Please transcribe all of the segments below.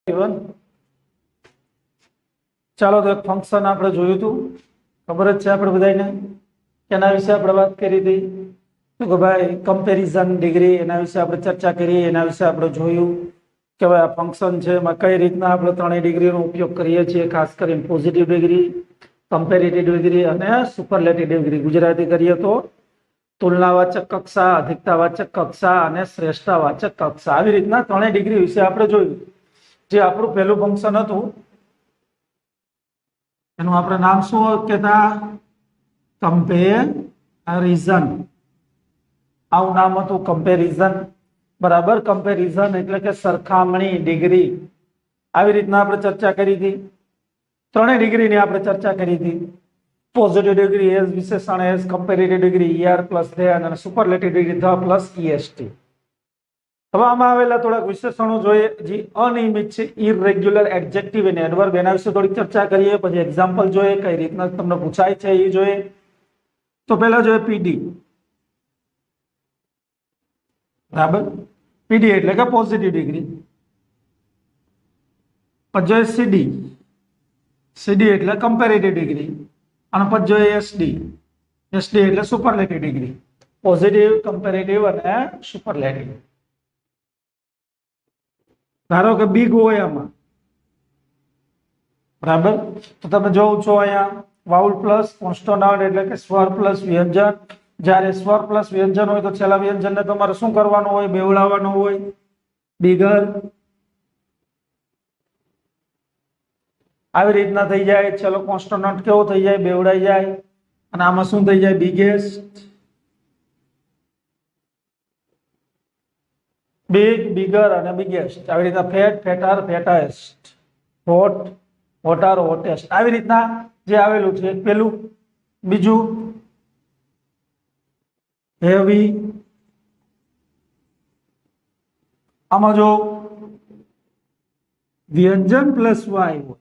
Even ચાલો તો એક ફંક્શન આપણે જોયું હતું, ખબર જ છે આપણે બધાને કેના વિશે આપણે વાત કરી હતી તો ભાઈ કમ્પેરિઝન ડિગ્રી, એના વિશે આપણે ચર્ચા કરી, એના વિશે આપણે જોયું કે ભાઈ આ ફંક્શન છે એમાં કઈ રીતના આપણે ત્રણેય ડિગ્રીનો ઉપયોગ કરીએ છીએ, ખાસ કરીને પોઝિટિવ ડિગ્રી, કમ્પેરેટિવ ડિગ્રી અને સુપરલેટિવ ડિગ્રી. ગુજરાતી કરીએ તો તુલનાવાચક કક્ષા, અધિકતાવાચક કક્ષા અને શ્રેષ્ઠતાવાચક કક્ષા. આવી રીતના ત્રણેય ડિગ્રી વિશે આપણે જોયું. જે આપણું પહેલું ફંક્શન હતું એનું આપણે નામ શું કહેતા? કમ્પેરિઝન. આવું નામ હતું, કમ્પેરિઝન. બરાબર. કમ્પેરિઝન એટલે કે સરખામણી ડિગ્રી. આવી રીતના આપણે ચર્ચા કરી હતી. ત્રણેય ડિગ્રીની આપણે ચર્ચા કરી હતી. પોઝિટિવ ડિગ્રી એઝ વિશેષણ as, comparative degree ER plus than અને superlative degree the plus EST. હવે આમાં આવેલા થોડાક વિશેષણો જોઈએ જે અનિયમિત છે, ઇરેગ્યુલર, એડજેક્ટિવ અને એડવર્બ. એના વિશે થોડીક ચર્ચા કરીએ, પછી એક્ઝામ્પલ જોઈએ, કઈ રીતના તમને પૂછાય છે એ જોઈએ. તો પહેલા જોઈએ PD. બરાબર. PD એટલે કે પોઝિટિવ ડિગ્રી. પછી જોઈએ CD. CD એટલે કમ્પેરેટિવ ડિગ્રી. અને પછી જોઈએ SD. SD એટલે સુપરલેટિવ ડિગ્રી. પોઝિટિવ, કમ્પેરેટિવ અને સુપરલેટિવ. ધારો કે બિગ હોય આમાં, બરાબર, તો તમે જોવો છો અહીંયા વાઉલ પ્લસ કોન્સોનન્ટ એટલે કે સ્વર પ્લસ વ્યંજન. જ્યારે સ્વર પ્લસ વ્યંજન હોય તો છેલ્લા વ્યંજનને તમારે શું કરવાનું હોય? બેવડાવવાનું હોય. બિગર. આવી રીતના થઈ જાય. ચલો કોન્સોનન્ટ કેવો થઈ જાય? બેવડાઈ જાય. અને આમાં શું થઈ જાય? બિગેસ્ટ, બિગ, બિગર અને બિગેસ્ટ. આવી રીતના ફેટ, ફેટર, ફેટેસ્ટ, હોટ, હોટર, હોટેસ્ટ. આવી રીતના જે આવેલું છે પેલું. બીજું હેવી. આમાં જો વ્યંજન પ્લસ વાય હોય,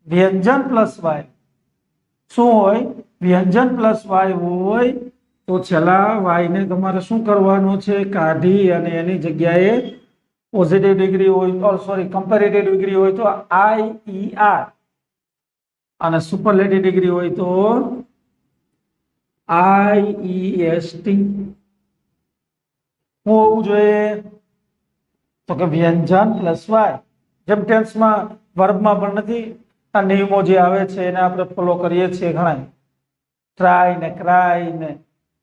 વ્યંજન પ્લસ વાય શું હોય? વ્યંજન પ્લસ વાય હોય તો છેલ્લા વાય ને તમારે શું કરવાનું છે? કાઢી અને એની જગ્યાએ પોઝિટિવ ડિગ્રી હોય, સોરી કમ્પેરેટિવ ડિગ્રી હોય તો IER અને સુપરલેટિવ ડિગ્રી હોય તો IEST. શું હોવું જોઈએ? તો કે વ્યંજન પ્લસ વાય. જેમ ટેન્સમાં, વર્બમાં પણ નથી આ નિયમો જે આવે છે એને આપણે ફોલો કરીએ છીએ ઘણા. ટ્રાય ને ક્રાય ને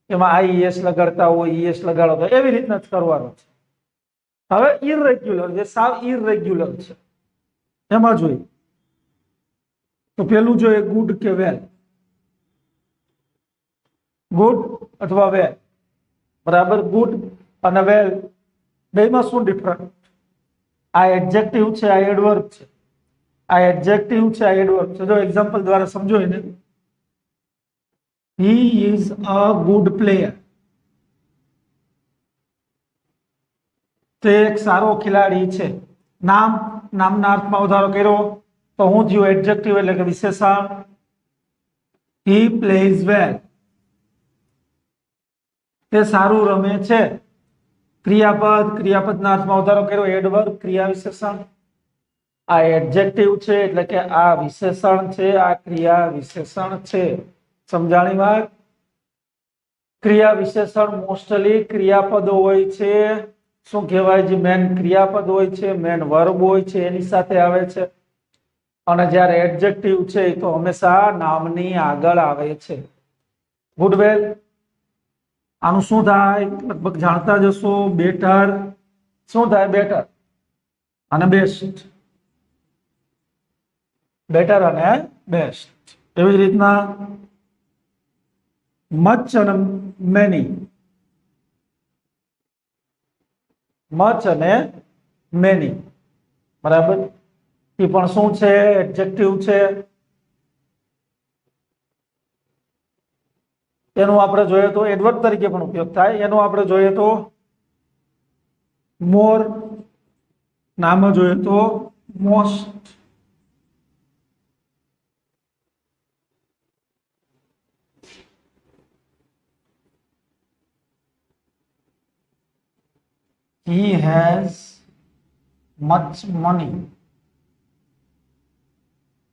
એમાં IES લગાડતા હોય, ES લગાડો, એવી રીતના જ કરવાનું છે. હવે ઇરેગ્યુલર, જે સાવ ઇરેગ્યુલર છે એમાં જોઈએ તો પેલું જોઈએ ગુડ કે વેલ. ગુડ અથવા વેલ. બરાબર. ગુડ અને વેલ બેમાં શું ડિફરન્ટ? આ એડજેક્ટિવ છે, આ એડવર્બ છે. આ એડજેક્ટિવ છે, આ એડવર્બ છે. જો એક્ઝામ્પલ દ્વારા સમજો એને. He is a good player. તે એક સારો ખેલાડી છે. નામ, નામના અર્થમાં વધારો કર્યો તો હું થયું? એડજેક્ટિવ એટલે કે વિશેષણ. He plays well. તે સારું રમે છે. ક્રિયાપદ, ક્રિયાપદના અર્થમાં વધારો કર્યો. એડવર્બ, ક્રિયા વિશેષણ. આ એડજેક્ટિવ છે એટલે કે આ વિશેષણ છે, આ ક્રિયા વિશેષણ છે. સમજાણી વાત? ક્રિયા વિશેષણ મોસ્ટલી ક્રિયાપદો હોય છે. શું કહેવાય? જે મેન ક્રિયાપદ હોય છે, મેન વર્બ હોય છે એની સાથે આવે છે. અને જ્યારે એડજેક્ટિવ છે તો હંમેશા નામની આગળ આવે છે. ગુડ, વેલ. આનું શું થાય? લગભગ જાણતા જશો. બેટર. શું થાય? બેટર અને બેસ્ટ. બેટર અને બેસ્ટ. એવી જ રીતના મચ અને મેની. મચ અને મેની. બરાબર. એ પણ શું છે? એડજેક્ટિવ છે. એનો આપણે જોઈએ તો એડવર્બ તરીકે પણ ઉપયોગ થાય. એનો આપણે જોઈએ તો મોર. નામ જોઈએ તો most. He has much money.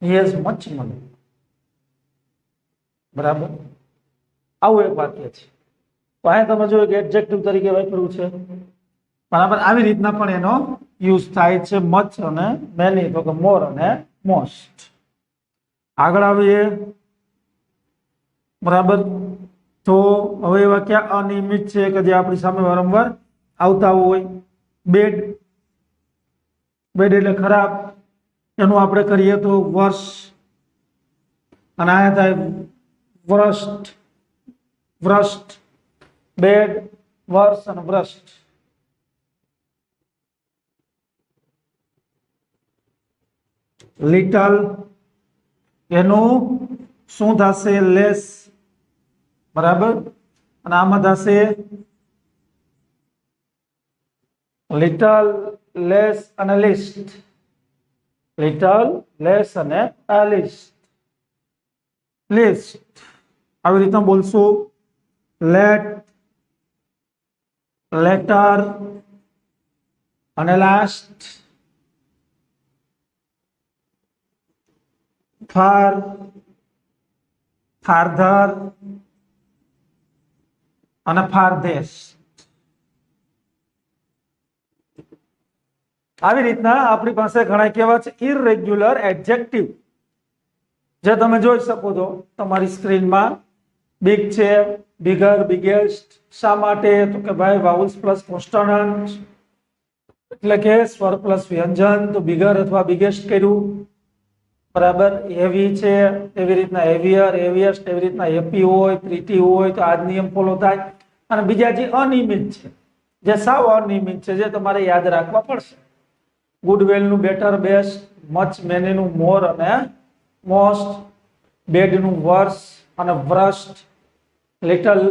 He has much money, બરાબર. આવું એક વાક્ય છે. તો અહીંયા તમે જોયું કે એડજેક્ટિવ તરીકે વાપર્યું છે, બરાબર. આવી રીતના પણ એનો યુઝ થાય છે, મચ અને મેની, તો કે મોર અને મોસ્ટ. આગળ આવીએ, બરાબર. તો હવે એવા ક્યાં અનિયમિત છે કે જે આપણી સામે વારંવાર આવતા હોય? બેડ, બેડ એટલે ખરાબ, એનું આપણે કરીએ તો વર્સ, અને આ થાય વ્રસ્ટ, વ્રસ્ટ, બેડ, વર્સ અને વ્રસ્ટ. લિટલ, એનું શું થશે? લેસ, બરાબર. અને આમાં થશે લિટલ, લેસ અને લિસ્ટ. લિટલ, લેસ અને લિસ્ટ. લિસ્ટ આવી રીતના બોલશું. લેટ, લેટર અને લાસ્ટ. ફાર, ફારધર અને ફારધેસ્ટ. આવી રીતના આપણી પાસે ઘણા કેવા છે ઇરરેગ્યુલર એડજેક્ટિવ, જે તમે જોઈ શકો છો તમારી સ્ક્રીનમાં. બિગ છે, બિગર, બિગેસ્ટ. શા માટે? તો કે ભાઈ વાઉલ્સ પ્લસ કોન્સ્ટનન્ટ, એટલે કે સ્વર પ્લસ વ્યંજન, તો બિગર અથવા બિગેસ્ટ કર્યું, બરાબર. હેવી છે, એવી રીતના હેવિયર, હેવીએસ્ટ, એવી રીતના હેપી હોય, પ્રીટી હોય, તો આ જ નિયમ ફોલો થાય. અને બીજા જે અનિયમિત છે, જે સાવ અનિયમિત છે, જે તમારે યાદ રાખવા પડશે. ગુડવેલ નું બેટર, બેસ્ટ. મચ, મેની નું મોર અને મોસ્ટ. બેડ નું વર્સ અને વ્રસ્ટ. લિટલ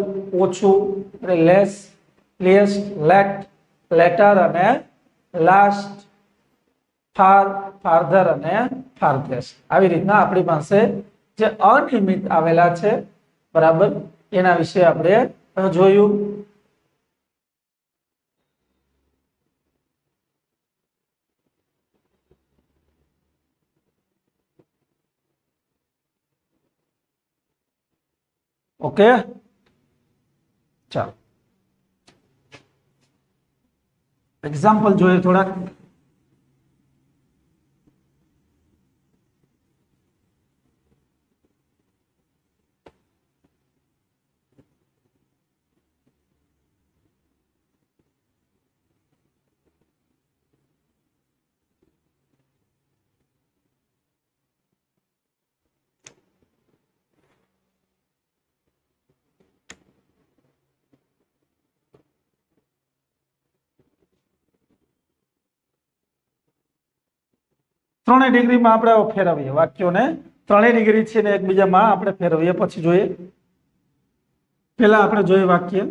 ઓછું, એટલે લેસ, લેસ્ટ, લેટ, લેટર અને લાસ્ટ. ફાર, ફારધર અને ફારધેસ્ટ. આવી રીતના આપણી પાસે જે અનિયમિત આવેલા છે, બરાબર, એના વિશે આપણે જોયું. ઓકે, ચાલો એક્ઝામ્પલ જોઈએ થોડાક. ત્રણેય ડિગ્રીમાં આપણે ફેરવીએ વાક્યોને. ત્રણેય ડિગ્રી છે ને એકબીજામાં આપણે ફેરવીએ, પછી જોઈએ. પેલા આપણે જોઈએ વાક્ય.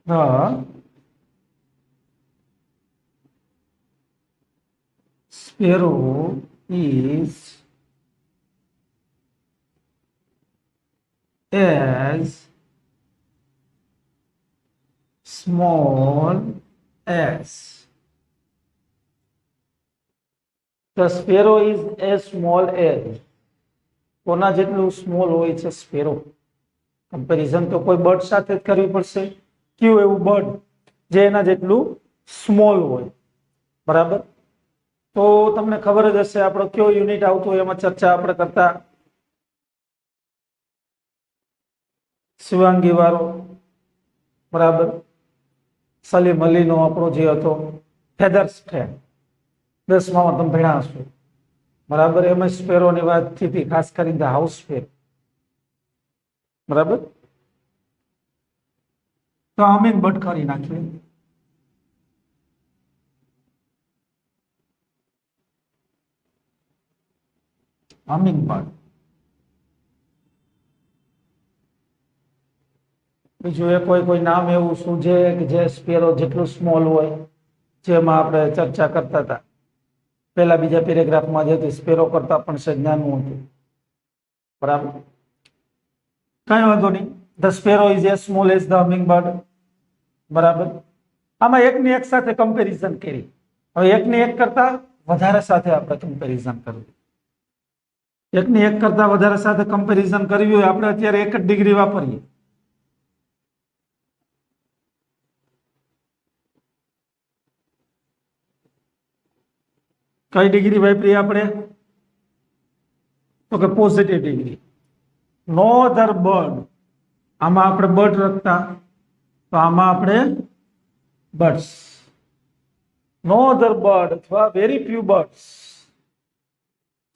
The sparrow is as small as. The sparrow is as small as. કોના જેટલું સ્મોલ હોય છે સ્પેરો? કમ્પેરિઝન તો કોઈ બર્ડ સાથે જ કરવી પડશે. કયું એવું બર્ડ જે એના જેટલું સ્મોલ હોય, બરાબર. તો તમને ખબર જ હશે આપણો કયો યુનિટ આવતો હોય, એમાં ચર્ચા આપણે કરતા. શિવાંગી વાળો, બરાબર. સલીમ અલીનો આપણો જે હતો ફેધર્સ ફ્રેન્ડ, 10માં તમે ભણ્યા હશો, બરાબર. એમાં સ્પેરોની વાત થઈ હતી, ખાસ કરીને ધ હાઉસ સ્પેરો, બરાબર. તો હમિંગ બર્ડ કરી નાખીએ. Humming bird. બીજું એ કોઈ નામ એવું શું છે કે જે સ્પેરો જેટલું સ્મોલ હોય, જેમાં આપણે ચર્ચા કરતા હતા પેલા બીજા પેરેગ્રાફમાં, જે સ્પેરો કરતા પણ નાનું હતું, બરાબર. કઈ વાંધો નહીં. The sparrow is as small as the humming bird. બરાબર. આમાં એકની એક સાથે કમ્પેરિઝન કરી. હવે એકની એક કરતા વધારે સાથે આપણે કમ્પેરિઝન કરવું. એકની એક કરતા વધારે સાથે કમ્પેરિઝન કરવી હોય આપણે અત્યારે એક જ ડિગ્રી વાપરીએ. કઈ ડિગ્રી વાપરીએ આપણે? તો કે પોઝિટિવ ડિગ્રી. નો અધર બર્ડ, આમાં આપણે બર્ડ લખતા, તો આમાં આપણે બર્ડ્સ. નો અધર બર્ડ અથવા વેરી ફ્યુ બર્ડ્સ.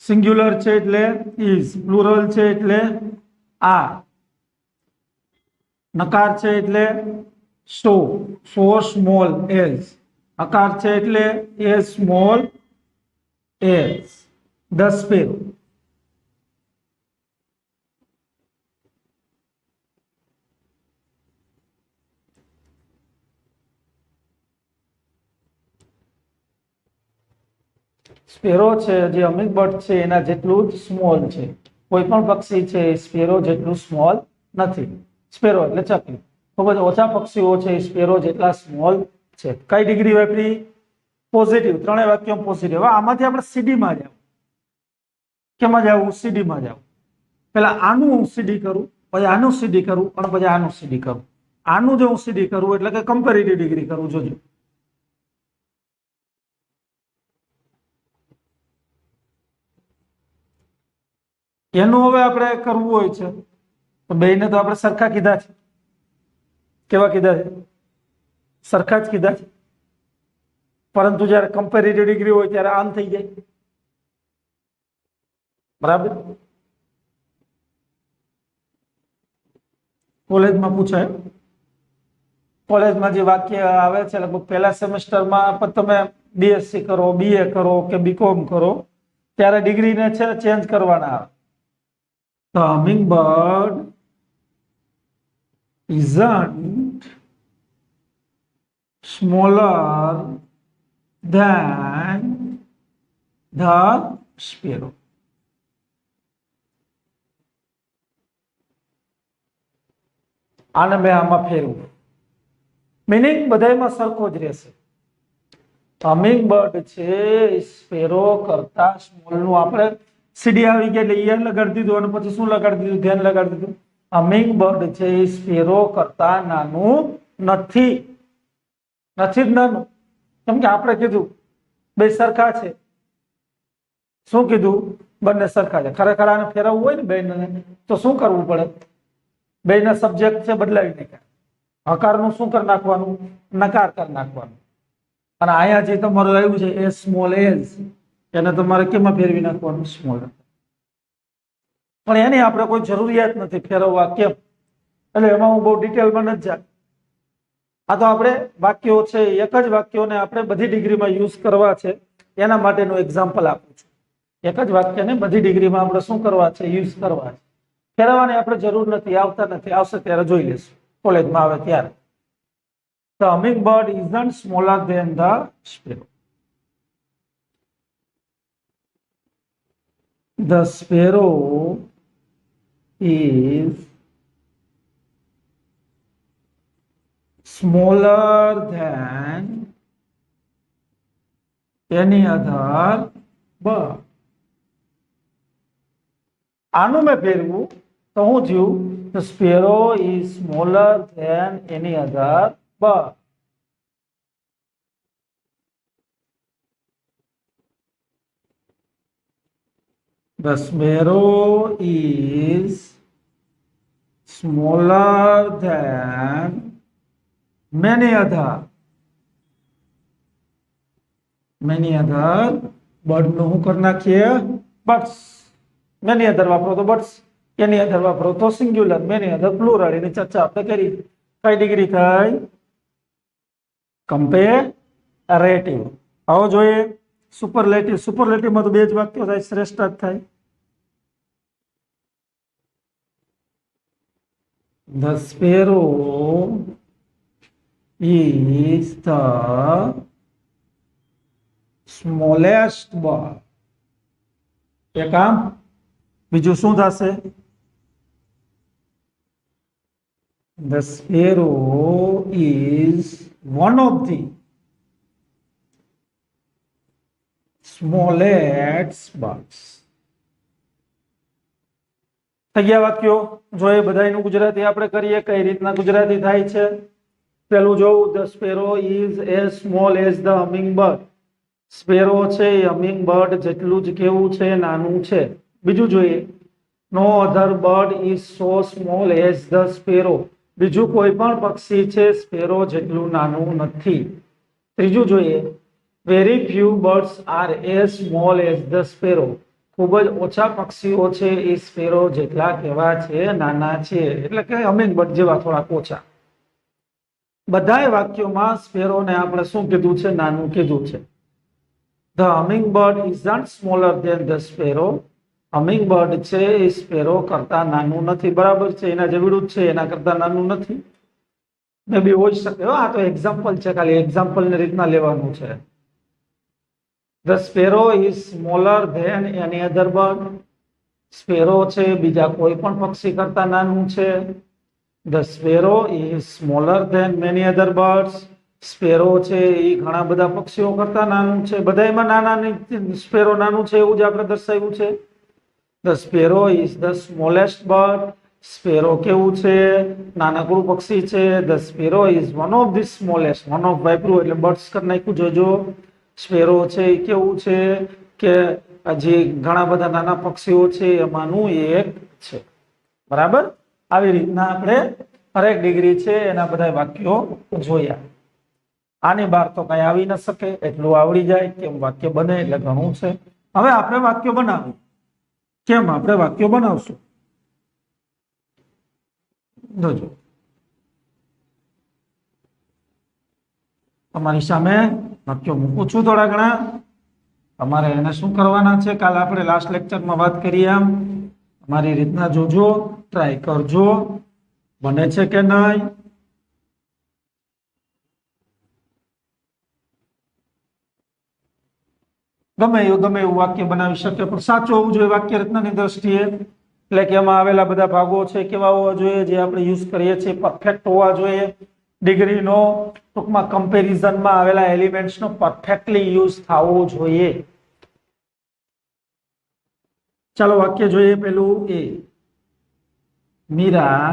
સિંગ્યુલર છે એટલે ઇઝ, પ્લુરલ છે એટલે આ, નકાર છે એટલે સો, સો સ્મોલ એઝ, અકાર છે એટલે as small as the sparrow. Sparrow છે જે હમિંગ બર્ડ છે એના જેટલું જ સ્મોલ છે. કોઈ પણ પક્ષી છે સ્પેરો જેટલું સ્મોલ નથી. સ્પેરો એટલે ચકલી. ખૂબ જ ઓછા પક્ષીઓ છે સ્પેરો જેટલા સ્મોલ છે. કઈ ડિગ્રી વાપરી? પોઝિટિવ. ત્રણેય વાક્યો પોઝિટિવ. આમાંથી આપણે સીડી માં જાવ. કેમાં જવું? સીડી માં જાવ. પેલા આનું હું સીડી કરું, પછી આનું સીડી કરું, અને પછી આનું સીડી કરું. આનું જો હું સીડી કરું એટલે કે કમ્પેરેટિવ ડિગ્રી કરું. જોજો, એનું હવે આપણે કરવું હોય છે તો બેને તો આપણે સરખા કીધા છે. કેવા કીધા છે? સરખા જ કીધા છે. પરંતુ જયારે કમ્પેરેટિવ ડિગ્રી હોય ત્યારે આમ થઈ જાય. બરાબર. કોલેજમાં પૂછાય, કોલેજમાં જે વાક્ય આવે છે લગભગ પહેલા સેમેસ્ટરમાં પણ તમે બીએસસી કરો, બીએ કરો કે બીકોમ કરો ત્યારે ડિગ્રીને છે ચેન્જ કરવાના આવે. The hummingbird isn't smaller than the sparrow. આને મેં આમાં ફેરવું. મીનિંગ બધામાં સરખો જ રહેશે. હમિંગ બર્ડ છે સ્પેરો કરતા સ્મોલ નું આપણે સીડી આવી ગયા એટલે ઈયર લગાડી દીધું અને પછી શું લગાડી દીધું? ધ્યાન લગાડી દીધું. હમિંગ બર્ડ છે સ્પેરો કરતા નાનું નથી. નથી જ નાનું. કેમ કે આપણે કીધું બે સરખા છે. શું કીધું? બંને સરખા છે. ખરેખર આને ફેરવવું હોય ને બેને તો શું કરવું પડે? બેના સબ્જેક્ટ છે બદલાવી નાખ્યા. હકારનું શું કરી નાખવાનું? નકાર કરી નાખવાનું. અને અહીંયા જે તમારું આવ્યું છે એ સ્મોલ એઝ, એને તમારે કેમાં ફેરવી નાખવાનું? સ્મોલ. પણ એની આપણે કોઈ જરૂરિયાત નથી ફેરવવા. કેમ? એટલે એમાં હું બહુ ડિટેલમાં નથી જાત. આ તો આપણે વાક્યો છે, એક જ વાક્યોને આપણે બધી ડિગ્રીમાં યુઝ કરવા છે એના માટેનું એક્ઝામ્પલ આપું છું. એક જ વાક્યને બધી ડિગ્રીમાં આપણે શું કરવા છે? યુઝ કરવા છે. ફેરવવાની આપણે જરૂર નથી, આવતા નથી. આવશે ત્યારે જોઈ લેશું, કોલેજમાં આવે ત્યારે. The hummingbird isn't smaller than the sparrow. The sparrow is smaller than any other bird. આનું મેં ફેરવું તો હું થયું? The sparrow is smaller than any other bird. The sparrow is smaller than many other bird નું હું કરી નાખીએ? Birds. Many other વાપરો તો બર્ડ્સ, એની અધર વાપરો તો સિંગ્યુલર, મેની અધર પ્લુરલ. એની ચર્ચા આપણે કરી. કઈ ડિગ્રી થઈ? કમ્પેરેટિવ. આવો જોઈએ સુપરલેટિવ. સુપરલેટિવમાં તો બે જ વાક્યો થાય, શ્રેષ્ઠ જ થાય. The sparrow is the smallest bird. એક કામ. બીજું શું થશે? The sparrow is one of the smallest birds. થઈ ગયા વાક્યો. જો એ બધાયનું ગુજરાતી આપણે કરીએ કઈ રીતના ગુજરાતી થાય છે. પેલું જોવું, the sparrow is as small as the hummingbird. Sparrow છે એ હમિંગબર્ડ જેટલું જ કેવું છે, નાનું છે. બીજું જોઈએ, no other bird is so small as the sparrow. બીજું કોઈ પણ પક્ષી છે સ્પેરો જેટલું નાનું નથી. ત્રીજું જોઈએ, very few birds are as small as the sparrow. ખૂબ જ ઓછા પક્ષીઓ છે એ સ્પેરો જેટલા કેવા છે, નાના છે. એટલે કે હમિંગબર્ડ જેવા થોડાક ઓછા. બધાય વાક્યોમાં સ્પેરોને આપણે શું કીધું છે? નાનું કીધું છે. The hummingbird isn't smaller than the sparrow. Hummingbird છે એ સ્પેરો કરતા નાનું નથી. બરાબર છે, એના જે વિરુદ્ધ છે એના કરતા નાનું નથી. મે બી હોઈ શકે. આ તો એક્ઝામ્પલ છે, ખાલી એક્ઝામ્પલ ની રીતના લેવાનું છે. The sparrow is smaller than any other bird. Sparrow છે બીજા કોઈ પણ પક્ષી કરતા નાનું છે. The sparrow is smaller than many other birds. Sparrow છે એ ઘણા બધા પક્ષીઓ કરતા નાનું છે. બધાયમાં નાના સ્પેરો નાનું છે એવું જ આપણે દર્શાવ્યું છે. The sparrow is the smallest bird. Sparrow કેવું છે? નાનકડું પક્ષી છે. The sparrow is one of the smallest. one of વાપર્યું એટલે બર્ડ્સ કરી નાખ્યું. જોજો, સ્પેરો છે એ કેવું છે કે જે ઘણા બધા નાના પક્ષીઓ છે એમાંનું એક છે. બરાબર, આવી રીતના આપણે હરેક ડિગ્રી છે એના બધા વાક્યો જોયા. આની બહાર તો કઈ આવી ન શકે, એટલું આવડી જાય કેમ વાક્ય બને એટલે ઘણું છે. હવે આપણે વાક્યો બનાવીએ. કેમ આપણે વાક્યો બનાવશું? જોજો, તમારી સામે વાક્યો મૂકું છું થોડા ઘણા. તમારે એને શું કરવાના છે? કાલે આપણે લાસ્ટ લેક્ચરમાં વાત કરીએ આમ અમારી રીતના જોજો, ટ્રાય કરજો, બને છે કે નહીં. ગમે એવું વાક્ય બનાવી શકે, પણ સાચું હોવું જોઈએ વાક્ય રચનાની દ્રષ્ટિએ. એટલે કે એમાં આવેલા બધા ભાગો છે કેવા હોવા જોઈએ, જે આપણે યુઝ કરીએ છીએ પરફેક્ટ હોવા જોઈએ. ડિગ્રીનો ટૂંકમાં કમ્પેરિઝનમાં આવેલા એલિમેન્ટ્સનો પરફેક્ટલી યુઝ થવો જોઈએ. ચાલો વાક્ય જોઈએ. પેલું એ, મીરા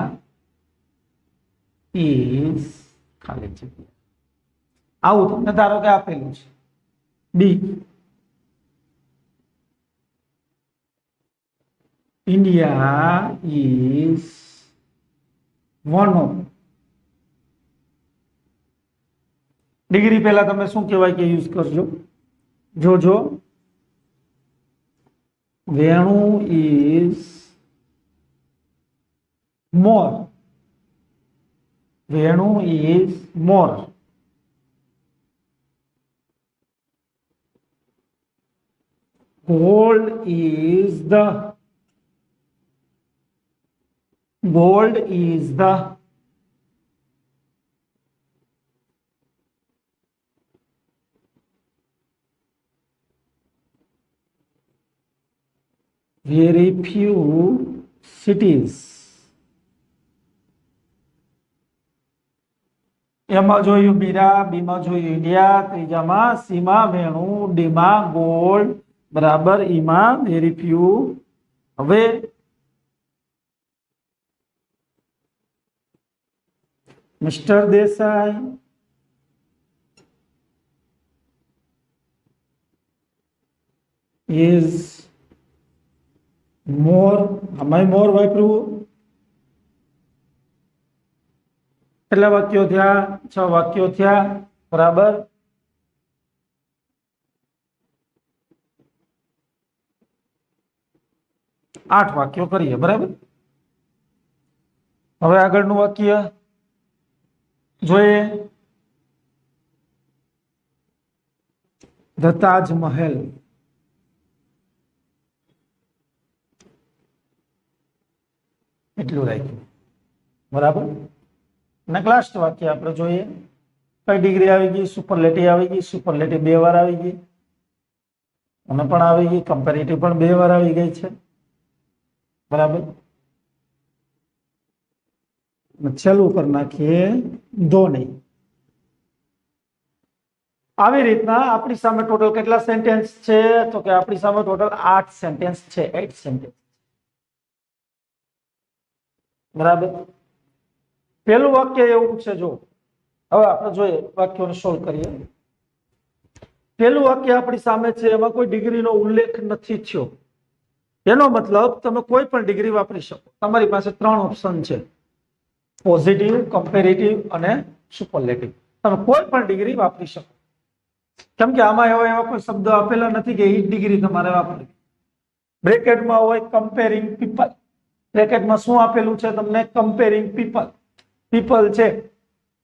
ઇઝ ખાલી જગ્યા. આવું તમને ધારો કે આપેલું છે. B, India is one of. Degree પહેલા તમે શું કહેવાય કે યુઝ કરજો. જોજો, Venu is more. Venu is more. Gold is the. Gold is the. Very few cities. એમાં જોયું મીરા, બીમાં જોયું ઇન્ડિયા, ત્રીજામાં સીમાં વેણુ, ડીમાં ગોલ્ડ, બરાબર, ઈમાં વેરી ફ્યુ. હવે મિસ્ટર દેસાઈ is more. આમાં મોર વાપર્યું. કેટલા વાક્યો થયા? 6 વાક્યો થયા. બરાબર, આઠ વાક્યો કરીએ. બરાબર, હવે આગળનું વાક્ય જોઈએ. ધ તાજમહેલ. એટલું રાખ્યું. બરાબર, લાસ્ટ વાક્ય આપણે જોઈએ. કઈ ડિગ્રી આવી ગઈ? સુપરલેટિવ આવી ગઈ. સુપરલેટિવ 2 વાર આવી ગઈ અને પણ આવી ગઈ. કમ્પેરેટિવ પણ 2 વાર આવી ગઈ છે. બરાબર, અને છેલ્લું કરી નાખીએ ધોની. આવી રીતના આપણી સામે ટોટલ કેટલા સેન્ટેન્સ છે? તો કે આપણી સામે ટોટલ 8 સેન્ટેન્સ છે. 8 સેન્ટેન્સ. બરાબર. પહેલું વાક્ય એવું છે, જો હવે આપણે જોઈએ વાક્યોને સોલ્વ કરીએ. પહેલું વાક્ય આપણી સામે છે, એમાં કોઈ ડિગ્રીનો ઉલ્લેખ નથી થયો. એનો મતલબ તમે કોઈ પણ ડિગ્રી વાપરી શકો. તમારી પાસે 3 ઓપ્શન છે, પોઝિટિવ, કમ્પેરેટિવ અને સુપરલેટિવ. તમે કોઈ પણ ડિગ્રી વાપરી શકો. કેમ કે આમાં એવા કોઈ શબ્દ આપેલા નથી કે એ ડિગ્રી તમારે વાપરવી. બ્રેકેટમાં હોય કમ્પેરિંગ પીપલ. બ્રેકેટમાં શું આપેલું છે તમને? Comparing people. પીપલ છે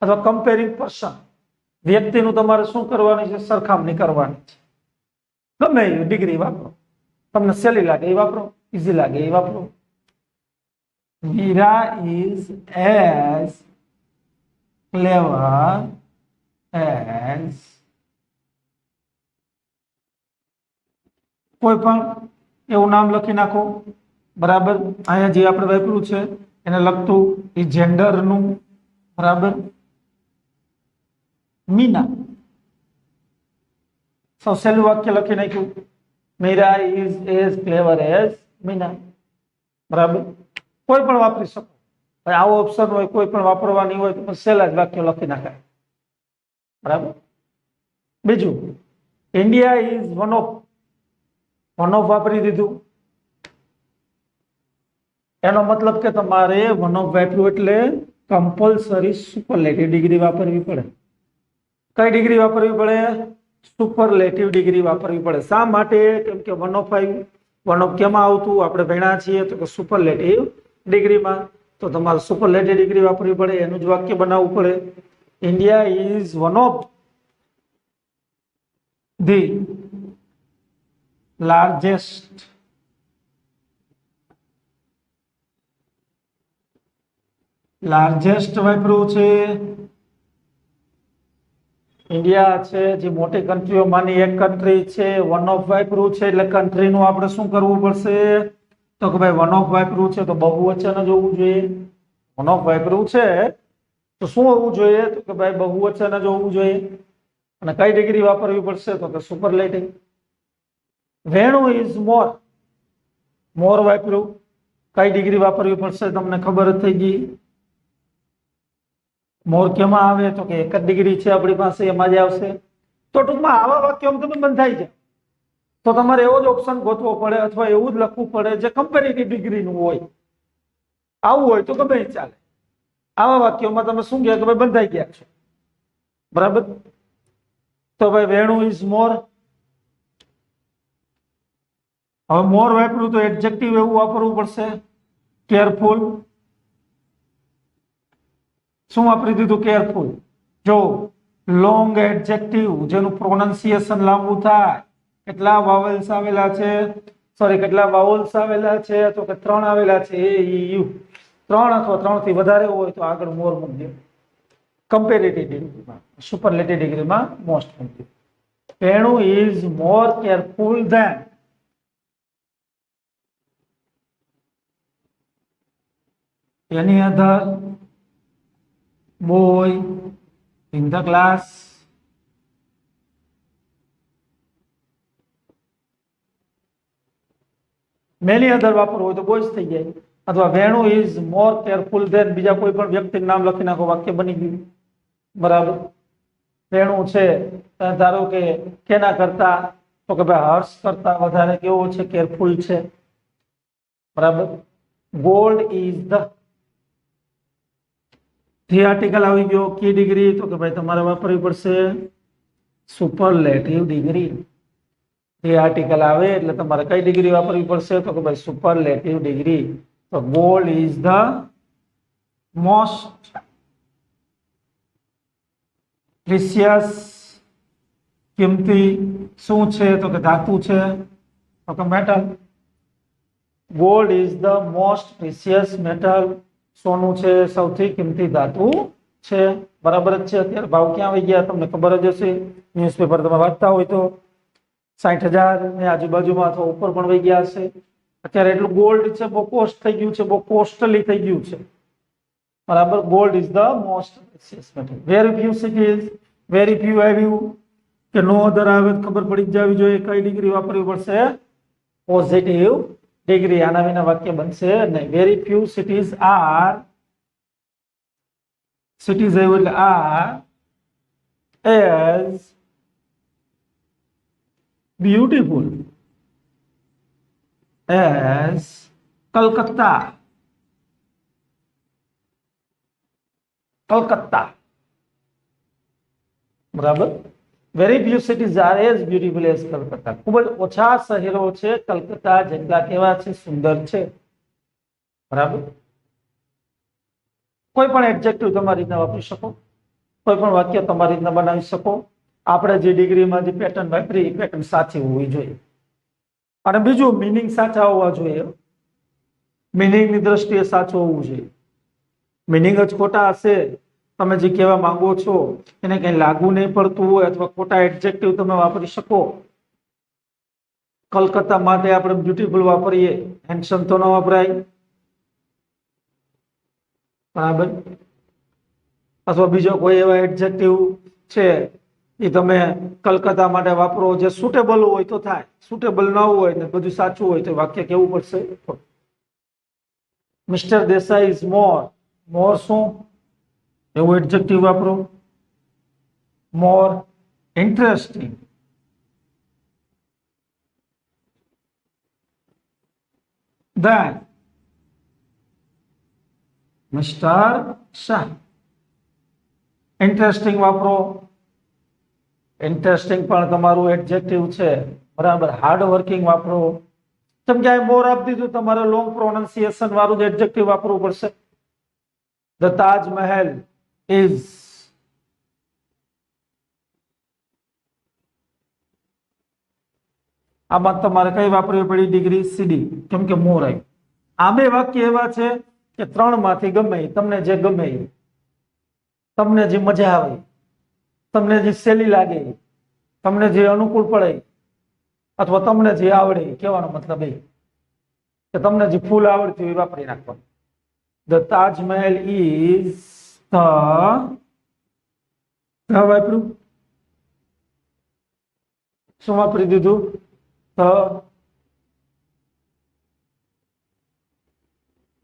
અથવા કમ્પેરિંગ પર્સન. વ્યક્તિનું તમારે શું કરવાની છે? સરખામણી કરવાની છે. ગમે એ ડિગ્રી વાપરો, તમને સહેલી લાગે એ વાપરો, ઈઝી લાગે એ વાપરો. Meera is as clever as કોઈ પણ એવું નામ લખી નાખો. બરાબર. અહીંયા જે આપણે વાપર્યું છે એને લગતું એ જેન્ડરનું. બરાબર. મીના. સૌ સહેલું વાક્ય લખી નાખ્યું, Meera is as clever as Meena. બરાબર. કોઈ પણ વાપરી શકો. આવો ઓપ્શન હોય, કોઈ પણ વાપરવાની હોય તો સહેલા જ વાક્ય લખી નાખાય. બરાબર. બીજું, ઇન્ડિયા ઇઝ વન ઓફ વાપરી દીધું. એનો મતલબ કે તમારે વન ઓફ વાપર્યું એટલે કમ્પલસરી સુપરલેટિવ ડિગ્રી વાપરવી પડે. કઈ ડિગ્રી વાપરવી પડે? સુપરલેટિવ ડિગ્રી વાપરવી પડે. શા માટે? કેમ કે વન ઓફ આવ્યું. વન ઓફ કેમાં આવતું? આપણે ભણ્યા છીએ તો કે સુપરલેટિવ ડિગ્રીમાં. તો તમારે સુપરલેટિવ ડિગ્રી વાપરવી પડે. એનું જ વાક્ય બનાવવું પડે. India is one of the largest વાપર્યું છે. ઇન્ડિયા છે જે મોટી કન્ટ્રીઓમાંની એક કન્ટ્રી છે. વન ઓફ વાપર્યું છે એટલે કન્ટ્રીનું આપણે શું કરવું પડશે? તો કે ભાઈ વન ઓફ વાપર્યું છે તો બહુવચન જ હોવું જોઈએ. વન ઓફ વાપર્યું છે તો શું હોવું જોઈએ? તો કે ભાઈ બહુવચન જ હોવું જોઈએ. અને કઈ ડિગ્રી વાપરવી પડશે? તો કે સુપરલેટિવ. વેણુ ઇઝ મોર વાપર્યું. કઈ ડિગ્રી વાપરવી પડશે? તમને ખબર જ થઈ ગઈ. મોર કેમાં આવે? તો કે એક જ ડિગ્રી છે આપણી પાસે, એમાં જ આવશે. તો ટૂંકમાં આવા વાક્યોમાં તમે બંધાઈ જાય તો તમારે એવો જ ઓપ્શન ગોતવો પડે અથવા એવું જ લખવું પડે જે કમ્પેરેટિવ ડિગ્રીનું હોય. આવું હોય તો ગમે ચાલે. આવા વાક્યોમાં તમે શું કહે કે ભાઈ બંધાઈ ગયા છો. બરાબર. તો ભાઈ વેણુ ઇઝ મોર. હવે મોર વાપર્યું તો એડજેક્ટિવ એવું વાપરવું પડશે, કેરફુલ. શું વાપરી દીધું? કેરફુલ. જો લોંગ એડજેક્ટિવ જેનું પ્રોનન્સિએશન લાંબુ થાય. કેટલા વાવલ્સ આવેલા છે? કેટલા વાવલ્સ આવેલા છે? તો કે 3 આવેલા છે. એ ઈ યુ. 3 અથવા 3 થી વધારે હોય તો આગળ મોર મૂકજો. કમ્પેરેટિવ ડિગ્રીમાં, સુપરલેટિવ ડિગ્રીમાં મોસ્ટ મૂકજો. Venu is more careful than any other boy in the class. Many other વાપરવું હોય તો બોયઝ થઈ જાય. અથવા Venu is more careful than બીજા કોઈ પણ વ્યક્તિનું નામ લખી નાખો, વાક્ય બની ગયું. બરાબર. વેણુ છે ધારો કે કેના કરતા? તો કે ભાઈ હર્ષ કરતા વધારે કેવો છે? કેરફુલ છે. બરાબર. ગોલ્ડ ઇઝ ધી આર્ટિકલ આવી ગયો. કી ડિગ્રી? તો કે ભાઈ તમારે વાપરવી પડશે સુપરલેટિવ ડિગ્રી. એ આર્ટિકલ આવે એટલે તમારે કઈ ડિગ્રી વાપરવી પડશે? તો કે ભાઈ સુપરલેટિવ ડિગ્રી. તો gold is the most precious. કિંમતી શું છે? તો કે ધાતુ છે. તો કે metal. Gold is the most precious metal. સોનું છે સૌથી કિંમતી ધાતુ છે. બરાબર જ છે. અત્યારે ભાવ ક્યાં આવી ગયા તમને ખબર જ હશે. ન્યૂઝપેપર તમે વાંચતા હોય તો 60,000 ની આજુબાજુમાં અથવા ઉપર પણ વહી ગયા હશે. અત્યારે એટલું ગોલ્ડ છે બહુ કોસ્ટ થઈ ગયું છે, બહુ કોસ્ટલી થઈ ગયું છે. બરાબર. Gold is the most precious metal. Very few cities, very few આવ્યું કે નો અધર આવે તો ખબર પડી જ જવી જોઈએ કઈ ડિગ્રી વાપરવી પડશે. Positive degree. આના વિના વાક્ય બનશે નહીં. Very few cities are, cities આવ્યું એટલે are as beautiful as Calcutta. Calcutta. બરાબર. Very few cities are as beautiful as Calcutta. ખૂબ જ ઓછા શહેરો છે કલકત્તા જેટલા કેવા છે, સુંદર છે. બરાબર. કોઈ પણ એડજેક્ટિવ તમારી રીતના વાપરી શકો, કોઈ પણ વાક્ય તમારી રીતના બનાવી શકો. આપણે જે ડિગ્રીમાં જે પેટર્ન વાપરી એ પેટર્ન સાચી હોવી જોઈએ. અને બીજું, મિનિંગ સાચા હોવા જોઈએ. મિનિંગની દ્રષ્ટિએ સાચું હોવું જોઈએ. મિનિંગ જ ખોટા હશે, તમે જે કહેવા માંગો છો એને કઈ લાગુ નહીં પડતું હોય અથવા ખોટા એડજેક્ટિવ તમે વાપરી શકો. કલકત્તા માટે આપણે બ્યુટીફુલ વાપરીએ, હેન્ડસમ તો ન વપરાય. બરાબર. અથવા બીજો કોઈ એવા એડજેક્ટિવ છે એ તમે કલકત્તા માટે વાપરો જે સુટેબલ હોય તો થાય, સુટેબલ ન હોય ને બધું સાચું હોય તો વાક્ય કેવું પડશે. Mister Desai is more. More શું? એવું એડજેક્ટિવ વાપરો. More interesting. Than mister Shah. Interesting વાપરો. ઇન્ટરેસ્ટિંગ પણ તમારું એડજેક્ટિવ છે. બરાબર. હાર્ડ વર્કિંગ વાપરો. જેમ કે આ મોર આપી દીધું, તમારે લોંગ પ્રોનાઉન્સિએશન વાળું જ એડજેક્ટિવ વાપરવું પડશે. The Taj Mahal is. આમાં તમારે કઈ વાપરવી પડી? ડિગ્રી સીડી, કેમ કે મોર આવ્યું. આ બે વાક્ય એવા છે કે ત્રણ માંથી ગમે, તમને જે ગમે, તમને જે મજા આવે, તમને જે સહેલી લાગે, તમને જે અનુકૂળ પડે, અથવા તમને જે આવડે. કહેવાનો મતલબ એ કે તમને જે ફૂલ આવડતું એ વાપરી નાખવાનું. ધ તાજમહેલ ઇઝ ધ વાપર્યું. શું વાપરી દીધું? The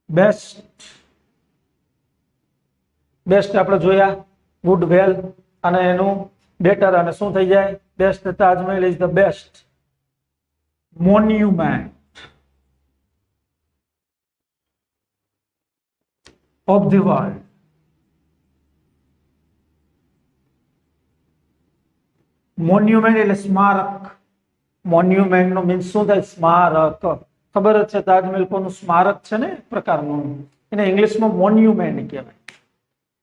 best. બેસ્ટ આપણે જોયા, ગુડ, વેલ અને એનું બેટર, અને શું થઈ જાય? Best. Taj Mahal is the best monument of the world. Monument એટલે સ્મારક. મોન્યુમેન્ટ નો મીન્સ શું થાય? સ્મારક. ખબર જ છે તાજમહેલ કોનું સ્મારક છે ને, પ્રકારનું. એને ઇંગ્લિશમાં મોન્યુમેન્ટ કહેવાય.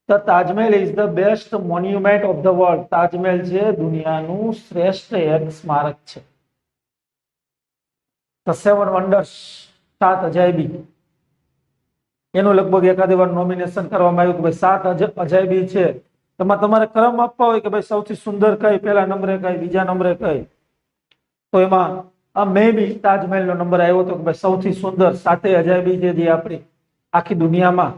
The Taj Mahal is the best monument of the world. Taj Mahal છે દુનિયાનું શ્રેષ્ઠ એક સ્મારક છે. ધ સેવન વન્ડર્સ, સાત અજાયબી. એનું લગભગ એકાદી વાર નોમિનેશન કરવામાં આવ્યું કે ભાઈ સાત અજાયબી છે. એમાં તમારે ક્રમ આપવા હોય કે ભાઈ સૌથી સુંદર કઈ, પહેલા નંબરે કઈ, બીજા નંબરે કઈ, તો એમાં આ મે બી તાજમહેલ નો નંબર આવ્યો હતો કે ભાઈ સૌથી સુંદર સાતે અજાયબી છે જે આપણી આખી દુનિયામાં.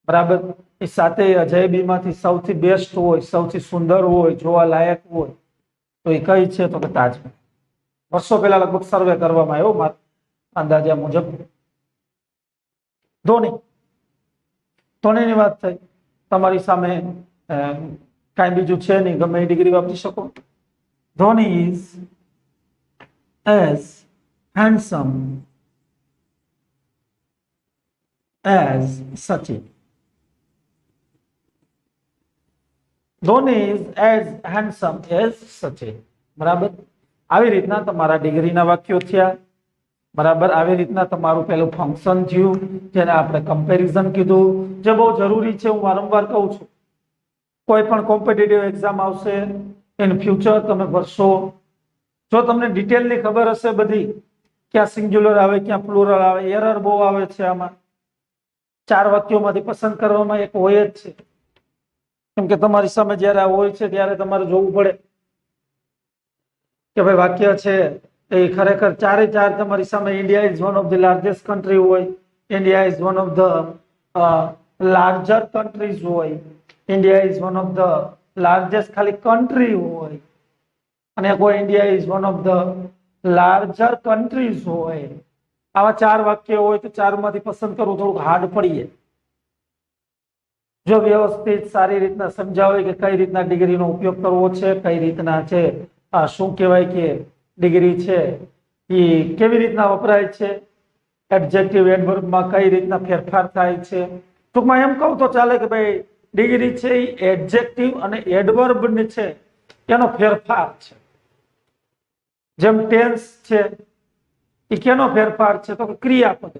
બરાબર. એ સાતે અજાયબી માંથી સૌથી બેસ્ટ હોય, સૌથી સુંદર હોય, જોવા લાયક હોય તો એ કઈ છે? તો કે તાજમહેલ. વર્ષો પહેલા લગભગ સર્વે કરવામાં આવ્યો મારા અંદાજા મુજબ. ધોની. ધોનીની વાત થઈ. તમારી સામે કાંઈ બીજું છે નહીં, ગમે એ ડિગ્રી વાપરી શકો. Dhoni is as handsome as Sachin. Dhoni is as handsome as Sachin. બરાબર. આવી રીતના તમારા ડિગ્રીના વાક્યો થયા. બરાબર. આવી રીતના તમારું પેલું ફંક્શન થયું, જેને આપણે કમ્પેરિઝન કીધું, જે બહુ જરૂરી છે. હું વારંવાર કહું છું, કોઈ પણ કોમ્પિટિટિવ એક્ઝામ આવશે ઇન ફ્યુચર તમે ભરશો, જો તમને ડિટેલની ખબર હશે બધી, ક્યાં સિંગ્યુલર આવે, ક્યાં પ્લુરલ આવે, એરર બહુ આવે છે આમાં. ચાર વાક્યોમાંથી પસંદ કરવામાં એક હોય જ છે, કેમ કે તમારી સામે જ્યારે હોય છે ત્યારે તમારે જોવું પડે કે ભાઈ વાક્ય છે એ ખરેખર ચારે ચાર તમારી સામે. India is one of the largest country હોય, India is one of the larger countries હોય, India is one of the largest ખાલી કન્ટ્રી હોય, અને કોઈ India is one of the larger countries હોય, આવા 4 વાક્ય હોય તો 4 માંથી પસંદ કરવું થોડુંક હાર્ડ પડીએ. જો વ્યવસ્થિત સારી રીતના સમજાવે કે કઈ રીતના ડિગ્રીનો ઉપયોગ કરવો છે, કઈ રીતના છે આ શું કહેવાય કે ડિગ્રી છે એ કેવી રીતના વપરાય છે, એડજેક્ટિવ એડવર્બમાં કઈ રીતના ફેરફાર થાય છે. ટૂંકમાં એમ કહું તો ચાલે કે ભાઈ ડિગ્રી છે એ એડજેક્ટિવ અને એડવર્બ છે એનો ફેરફાર છે. જેમ ટેન્સ છે એ કેનો ફેરફાર છે તો કે ક્રિયાપદ,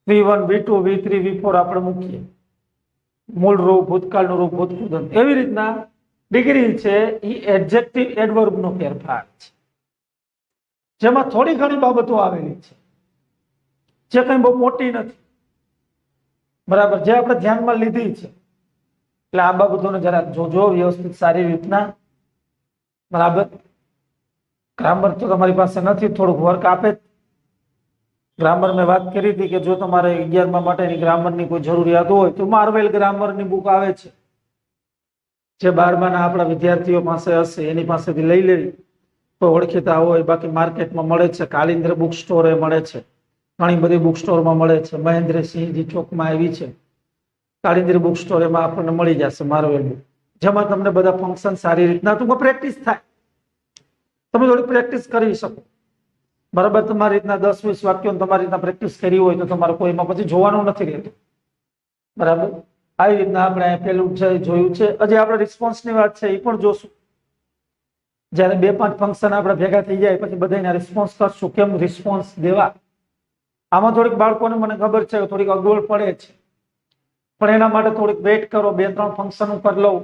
V1 V2 V3 V4 આપણે મૂકીએ, મૂળ રૂપ, ભૂતકાળનું રૂપ, ભૂતકૃદંત. એવી રીતના ડિગ્રી છે એ એડજેક્ટિવ એડવર્બ નો ફેરફાર છે, જેમાં થોડી ઘણી બાબતો આવેલી છે જે કઈ બહુ મોટી નથી, બરાબર, જે આપણે ધ્યાનમાં લીધી છે. એટલે આ બાબતોને જરા જોજો વ્યવસ્થિત સારી રીતના, બરાબર. ગ્રામર તો તમારી પાસે નથી, થોડુંક વર્ક આપે. ગ્રામર મેં વાત કરી હતી કે જો તમારે 11મા માટેની ગ્રામરની કોઈ જરૂરિયાત હોય તો માર્વેલ ગ્રામરની બુક આવે છે, જે 12માના આપણા વિદ્યાર્થીઓ પાસે હશે એની પાસેથી લઈ લેવી, કોઈ ઓળખીતા હોય. બાકી માર્કેટમાં મળે છે, કાલિન્દ્ર બુક સ્ટોરે મળે છે, ઘણી બધી બુક સ્ટોરમાં મળે છે. મહેન્દ્રસિંહજી ચોકમાં આવી છે કાલિન્દ્ર બુક સ્ટોર, એમાં આપણને મળી જશે માર્વેલ બુક, જેમાં તમને બધા ફંક્શન સારી રીતના ટૂંકમાં પ્રેક્ટિસ થાય, તમે થોડી પ્રેક્ટિસ કરી શકો, બરાબર. તમારી રીતના 10-20 વાક્યો તમારી રીતના પ્રેક્ટિસ કરી હોય તો તમારે કોઈમાં પછી જોવાનું નથી રહેતું, બરાબર. આવી રીતના આપણે પેલું જોયું છે. હજી આપણે રિસ્પોન્સની વાત છે એ પણ જોશું. જ્યારે 2-5 ફંક્શન આપણે ભેગા થઈ જાય પછી બધાના રિસ્પોન્સ કરશું, કેમ રિસ્પોન્સ દેવા. આમાં થોડીક બાળકોને મને ખબર છે થોડીક અગવડ પડે છે, પણ એના માટે થોડીક વેઇટ કરો, 2-3 ફંક્શન ઉપર લઉં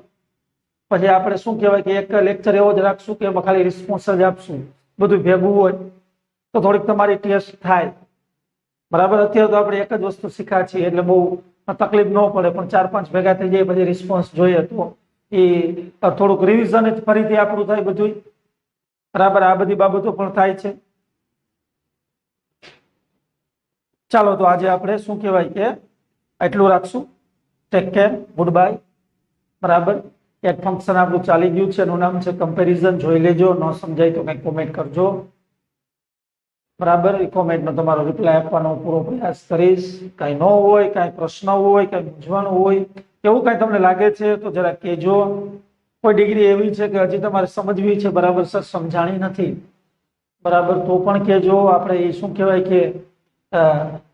પછી આપણે શું કહેવાય કે એક લેક્ચર એવો જ રાખશું કે એમાં ખાલી રિસ્પોન્સ જ આપશું, બધું ભેગું હોય તો થોડીક તમારી ટેસ્ટ થાય, બરાબર. અત્યારે તો આપણે એક જ વસ્તુ શીખ્યા છીએ એટલે બહુ તકલીફ ન પડે, પણ 4-5 ભેગા થઈ જાય પછી રિસ્પોન્સ જોઈએ તો એ થોડુંક રિવિઝન જ ફરીથી આપણું થાય બધું, બરાબર. આ બધી બાબતો પણ થાય છે. ચાલો તો આજે આપણે શું કહેવાય કે એટલું રાખશું. ટેક કેર, ગુડ બાય, બરાબર. એક ફંક્શન આપણું ચાલી ગયું છે, એનું નામ છે કમ્પેરિઝન. જોઈ લેજો, ન સમજાય તો કંઈક કોમેન્ટ કરજો, બરાબર. એ કોમેન્ટનો તમારો રિપ્લાય આપવાનો પૂરો પ્રયાસ કરીશ. કાંઈ ન હોય, કાંઈ પ્રશ્ન હોય, કાંઈ મૂંઝવણ હોય, એવું કાંઈ તમને લાગે છે તો જરા કહેજો. કોઈ ડિગ્રી એવી છે કે હજી તમારે સમજવી છે, બરાબર સર સમજાણી નથી, બરાબર, તો પણ કહેજો. આપણે એ શું કહેવાય કે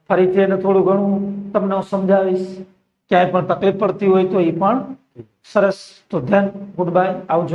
ફરીથી એને થોડું ઘણું તમને સમજાવીશ. ક્યાંય પણ તકલીફ પડતી હોય તો એ પણ સરસ. તો ધ્યાન, ગુડ બાય, આવજો.